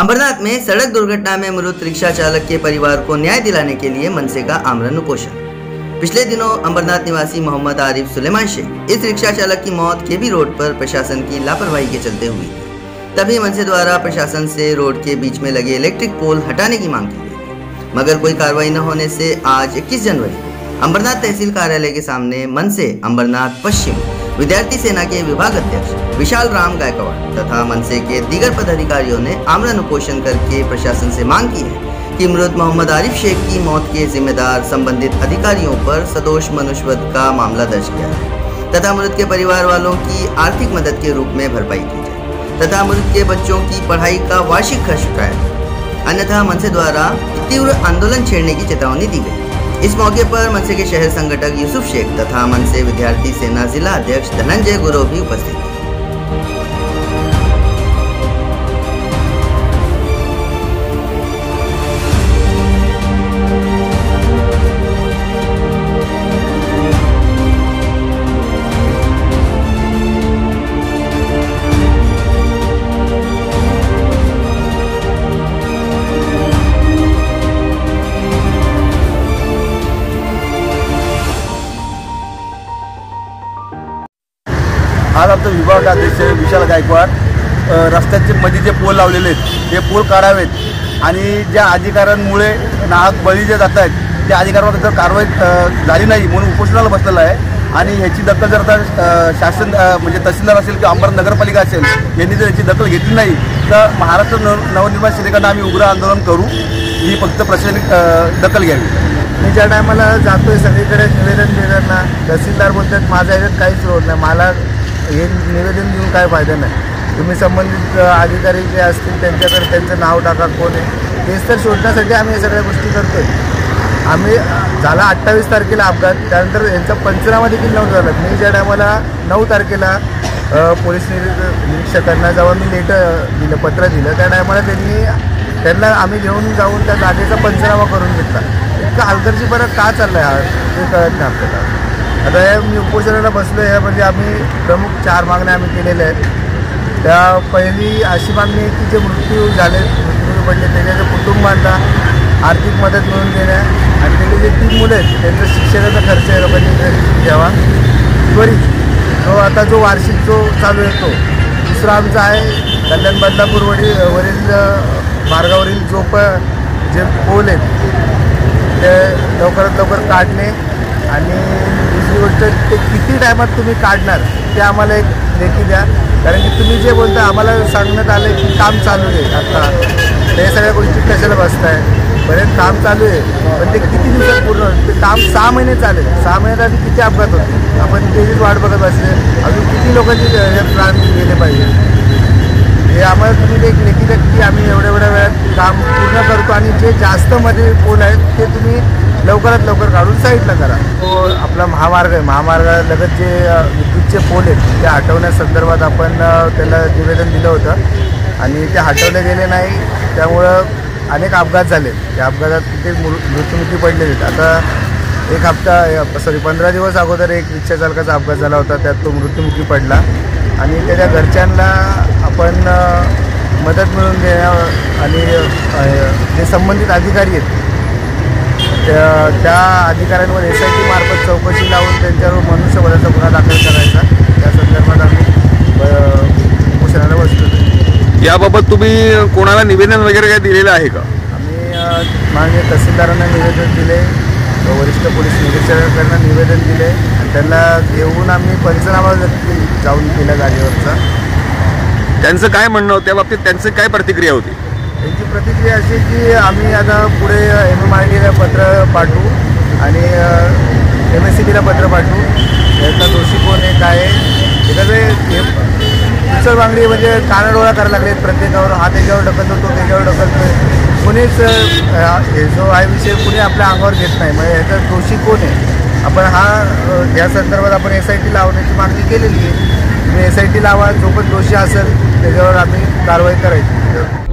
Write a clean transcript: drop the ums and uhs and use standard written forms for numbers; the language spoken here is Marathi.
अंबरनाथ में सड़क दुर्घटना में मृत रिक्शा चालक के परिवार को न्याय दिलाने के लिए मनसे का आमरण उपोषण। पिछले दिनों अंबरनाथ निवासी मोहम्मद आरिफ सुलेमान शेख इस रिक्शा चालक की मौत केबी रोड पर प्रशासन की लापरवाही के चलते हुई थी। तभी मनसे द्वारा प्रशासन से रोड के बीच में लगे इलेक्ट्रिक पोल हटाने की मांग की गई, मगर कोई कार्रवाई न होने से आज 21 जनवरी को अंबरनाथ तहसील कार्यालय के सामने मनसे अंबरनाथ पश्चिम विद्यार्थी सेना के विभाग अध्यक्ष विशाल राम गायकवाड़ तथा मनसे के दीगर पदाधिकारियों ने आमरण उपोषण करके प्रशासन से मांग की है कि मृत मोहम्मद आरिफ शेख की मौत के जिम्मेदार संबंधित अधिकारियों पर सदोष मनुष्यवध का मामला दर्ज किया जाए तथा मृत के परिवार वालों की आर्थिक मदद के रूप में भरपाई की जाए तथा मृत के बच्चों की पढ़ाई का वार्षिक खर्च उठाया जाए, अन्यथा मनसे द्वारा तीव्र आंदोलन छेड़ने की चेतावनी दी गई। इस मौके पर मनसे के शहर संगठक यूसुफ शेख तथा मनसे विद्यार्थी सेना जिला अध्यक्ष धनंजय गुरु भी उपस्थित थे। आज आमचा विभाग अध्यक्ष विशाल गायकवाड रस्त्याचे मध्ये जे पोल लावलेले आहेत ते पोल काढावेत आणि ज्या अधिकाऱ्यांमुळे नाहक बळी जे जात आहेत त्या अधिकाऱ्यांवर जर कारवाई झाली नाही म्हणून उपोषणाला बसलेलं आहे आणि ह्याची दखल जर शासन म्हणजे तहसीलदार असेल किंवा अंबरनाथ नगरपालिका असेल यांनी जर याची दखल घेतली नाही तर महाराष्ट्र नवनिर्माण सेनेकडनं आम्ही उग्र आंदोलन करू। ही फक्त प्रशासनिक दखल घ्यावी। मी ज्या टायमाला जातोय सगळीकडे निवेदन देताना तहसीलदार बोलतात माझ्या ह्याच्यात काहीच रोड नाही, मला हे निवेदन देऊन काय फायदा नाही, तुम्ही संबंधित अधिकारी जे असतील त्यांच्याकडे त्यांचं नाव टाका कोण आहे तेच तर शोधण्यासाठी आम्ही हे सगळ्या गोष्टी करतोय। आम्ही झाला 28 तारखेला अपघात, त्यानंतर यांचा पंचनामा देखील नव्हता झाला। मी ज्या टायमाला 9 तारखेला पोलीस निरीक्षकांना जेव्हा मी लेटर दिलं पत्र दिलं त्या टायमाला त्यांना आम्ही घेऊन जाऊन त्या जागेचा पंचनामा करून घेतला। इतका हलगर्जीपणा का चालला आहे हा ते कळत नाही आपल्याला। आता हे मी उपोषणाला बसलो आहे म्हणजे आम्ही प्रमुख 4 मागण्या आम्ही केलेल्या आहेत। त्या पहिली अशी मागणी आहे की जे मृत्यू पडले त्याच्या कुटुंबांना आर्थिक मदत मिळवून देण्या आणि त्याचे जे 3 मुलं आहेत त्यांचा शिक्षणाचा खर्च आहे लोकांनी घ्यावा त्वरित। तो आता जो वार्षिक जो चालू आहे तो दुसरा आमचा आहे कल्याण बदलापूर वरील मार्गावरील जे पोल आहेत ते लवकरात लवकर काढणे आणि दुसरी गोष्ट ते किती टायमात तुम्ही काढणार ते आम्हाला एक लेखी द्या, कारण की तुम्ही जे बोलता आम्हाला सांगण्यात आलं की काम चालू आहे आता हे सगळ्या गोष्टी कशाला बसताय, बरेच काम चालू आहे पण ते किती दिवसात पूर्ण ते काम 6 महिने चालेल, 6 महिन्यात आधी किती अपघात होते आपण त्याचीच वाट बघत बसले, अजून किती लोकांचे प्राण गेले पाहिजे हे आम्हाला तुम्ही एक लेखी द्या की आम्ही एवढ्या वेळात काम पूर्ण करतो आणि जे जास्त मध्ये पोल आहेत ते तुम्ही लवकरात लवकर काढून साईडला करा। तो आपला महामार्ग आहे, महामार्गालगत जे विद्युतचे पोल आहेत ते हटवण्यासंदर्भात आपण त्याला निवेदन दिलं होतं आणि ते हटवले गेले नाही, त्यामुळं अनेक अपघात झाले। त्या अपघातात तिथे मृत्युमुखी पडलेले आहेत। आता 15 दिवस अगोदर एक रिक्षा चालकाचा अपघात झाला होता, त्यात तो मृत्युमुखी पडला आणि त्याच्या घरच्यांना आपण मदत मिळवून देण्या आणि जे संबंधित अधिकारी आहेत त्या अधिकाऱ्यांवर SIT मार्फत चौकशी लावून त्यांच्यावर मनुष्यबळाचा गुन्हा दाखल करायचा, त्या संदर्भात आम्ही उपोषणाला बसलो। याबाबत तुम्ही कोणाला निवेदन वगैरे काय दिलेलं आहे का? आम्ही माननीय तहसीलदारांना निवेदन दिले, वरिष्ठ पोलीस निरीक्षकांना निवेदन दिले आणि त्यांना घेऊन आम्ही पंचनामा जाऊन केला जागेवरचा। त्यांचं काय म्हणणं होतं त्या बाबतीत, त्यांची काय प्रतिक्रिया होती? त्यांची प्रतिक्रिया अशी की आम्ही आता पुढे MMRDला पत्र पाठवू आणि MSCBला पत्र पाठवू, याचा दोषी कोण आहे काय आहे एखादं मागणी म्हणजे कानाडोळा करायला लागलेत प्रत्येकावर, हा त्याच्यावर ढकलतो तो त्याच्यावर ढकलतो, कोणीच जो आहे विषय कुणी आपल्या अंगावर घेत नाही, म्हणजे याचा दोषी कोण आहे आपण या संदर्भात आपण SIT लावण्याची मागणी केलेली आहे। तुम्ही SIT लावा, जो पण दोषी असेल त्याच्यावर आम्ही कारवाई करायची।